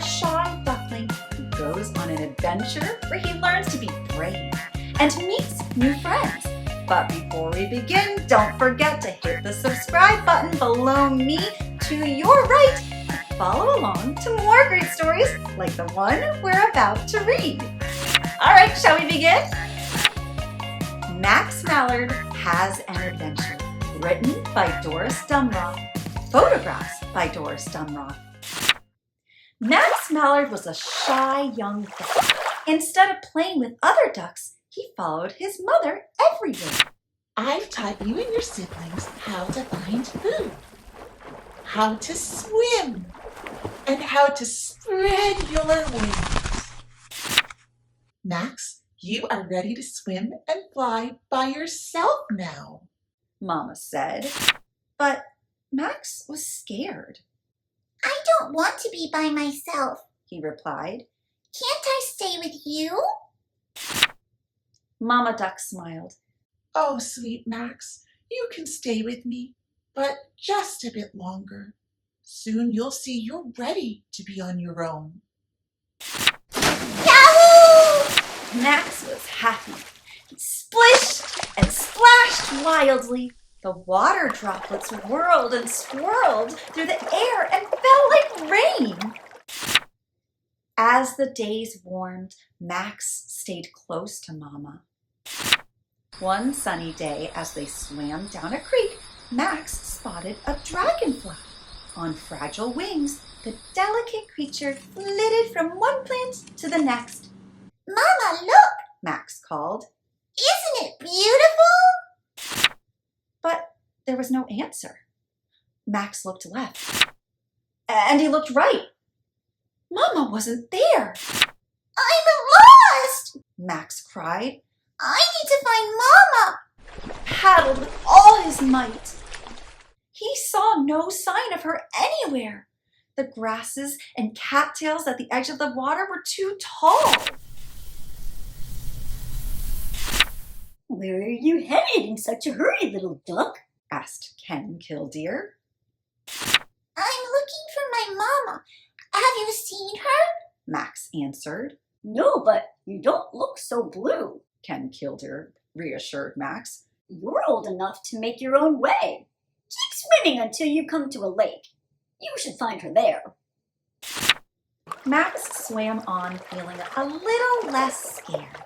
shy duckling who goes on an adventure where he learns to be brave and meets new friends. But before we begin, don't forget to hit the subscribe button below me to your right to follow along to more great stories like the one we're about to read. All right, shall we begin? Max Mallard Has an Adventure, written by Doris Dumrauf, photographs by Doris Dumrauf. Max Mallard was a shy young duck. Instead of playing with other ducks, he followed his mother everywhere. I've taught you and your siblings how to find food, how to swim, and how to spread your wings. Max, you are ready to swim and fly by yourself now, Mama said. But Max was scared. I don't want to be by myself, he replied. Can't I stay with you? Mama Duck smiled. Oh, sweet Max, you can stay with me, but just a bit longer. Soon you'll see you're ready to be on your own. Yahoo! Max was happy. He splished and splashed wildly. The water droplets whirled and swirled through the air and fell like rain. As the days warmed, Max stayed close to Mama. One sunny day, as they swam down a creek, Max spotted a dragonfly. On fragile wings, the delicate creature flitted from one plant to the next. Mama, look! Max called. Isn't it beautiful? But there was no answer. Max looked left. And he looked right. Mama wasn't there. I'm lost! Max cried. I need to find Mama! He paddled with all his might. He saw no sign of her anywhere. The grasses and cattails at the edge of the water were too tall. Where are you headed in such a hurry, little duck? Asked Ken Killdeer. I'm looking for my Mama. Have you seen her? Max answered. No, but you don't look so blue. Ken Killdeer reassured Max. You're old enough to make your own way. Keep swimming until you come to a lake. You should find her there. Max swam on, feeling a little less scared.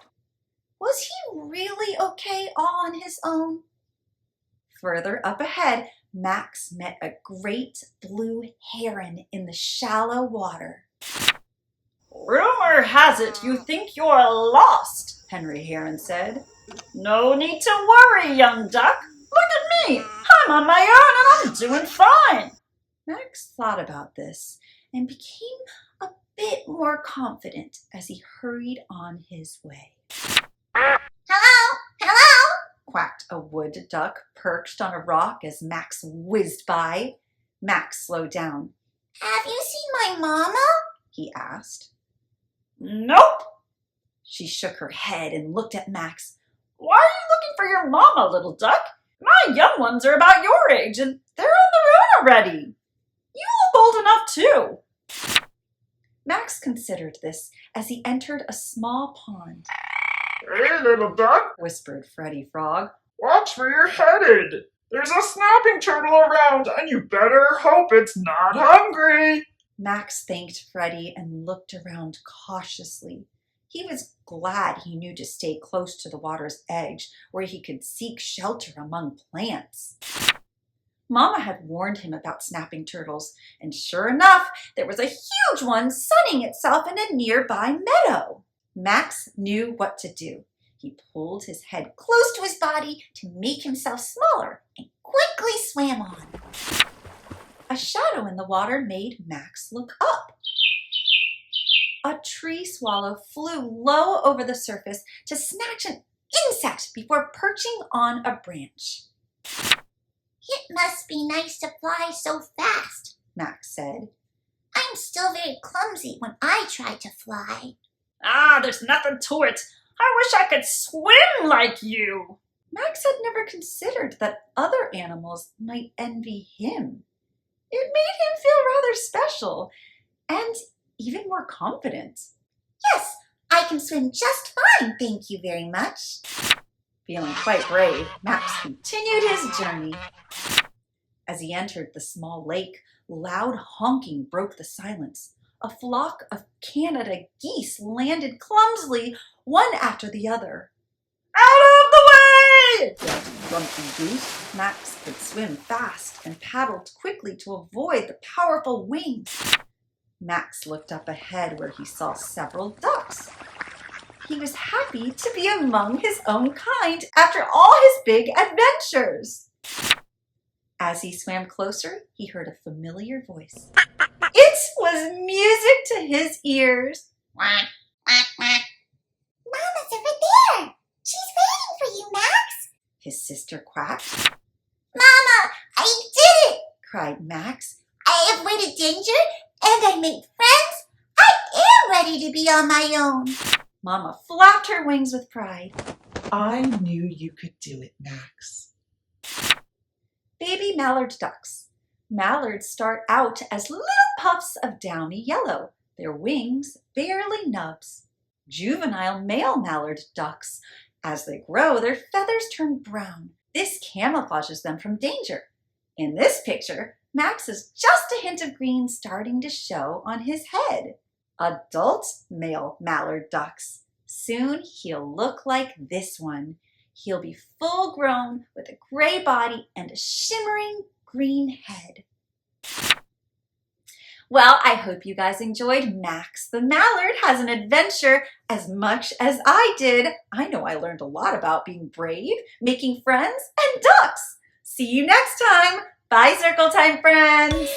Was he really okay all on his own? Further up ahead, Max met a great blue heron in the shallow water. Rumor has it you think you're lost, Henry Heron said. No need to worry, young duck. Look at me. I'm on my own and I'm doing fine. Max thought about this and became a bit more confident as he hurried on his way. Hello? Hello? Quacked a wood duck perched on a rock as Max whizzed by. Max slowed down. Have you seen my Mama? He asked. Nope. She shook her head and looked at Max. Why are you looking for your mama, little duck? My young ones are about your age and they're on their own already. You look old enough too. Max considered this as he entered a small pond. Hey, little duck, Whispered Freddie Frog. watch where you're headed. There's a snapping turtle around, and you better hope it's not hungry. Max thanked Freddie and looked around cautiously. He was glad he knew to stay close to the water's edge, where he could seek shelter among plants. Mama had warned him about snapping turtles, and sure enough, there was a huge one sunning itself in a nearby meadow. Max knew what to do. He pulled his head close to his body to make himself smaller and quickly swam on. A shadow in the water made Max look up. A tree swallow flew low over the surface to snatch an insect before perching on a branch. It must be nice to fly so fast, Max said. I'm still very clumsy when I try to fly. Ah, there's nothing to it. I wish I could swim like you. Max had never considered that other animals might envy him. It made him feel rather special, and even more confident. Yes, I can swim just fine, thank you very much. Feeling quite brave, Max continued his journey. As he entered the small lake, loud honking broke the silence. A flock of Canada geese landed clumsily, one after the other. "Out of the way!" yelled Grumpy Goose. Max could swim fast and paddled quickly to avoid the powerful wings. Max looked up ahead where he saw several ducks. He was happy to be among his own kind after all his big adventures. As he swam closer, he heard a familiar voice. It was music to his ears. Quack, quack, quack. Mama's over there. She's waiting for you, Max. His sister quacked. Mama, I did it, Cried Max. I avoided danger and I made friends. I am ready to be on my own. Mama flapped her wings with pride. I knew you could do it, Max. Baby mallard ducks. Mallards start out as little puffs of downy yellow, their wings barely nubs. Juvenile male mallard ducks. As they grow, their feathers turn brown. This camouflages them from danger. In this picture, Max has just a hint of green starting to show on his head. Adult male mallard ducks. Soon he'll look like this one. He'll be full grown with a gray body and a shimmering green head. Well, I hope you guys enjoyed Max the Mallard Has an Adventure as much as I did. I know I learned a lot about being brave, making friends, and ducks. See you next time. Bye, Circle Time friends.